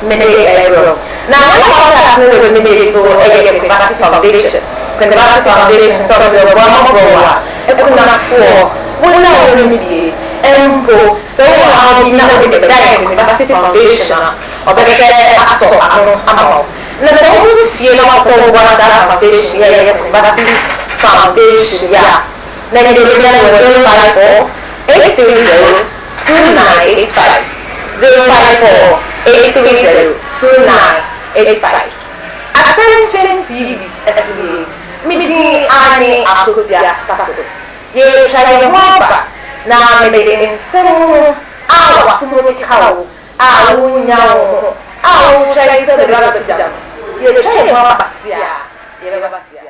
Minute April. Now, what I was with the Ministry of Capacity Foundation, Capacity Foundation, sort of the Rama Broa, Ekuna 4, Wuna Unity, Empo, so I'll be now with the Capacity Foundation, or better, I saw Amo. Now, those who feel also one of that foundation, Capacity Foundation, yeah. Then they will get 054 830 2985. 054 830 2985. Attention TV SCA. Meeting Annie Akosia Status. You try your mother. Now, maybe in some hours, smoke cow. I will now. I will try to the brother to jump. You try your mother. Yeah. You never see.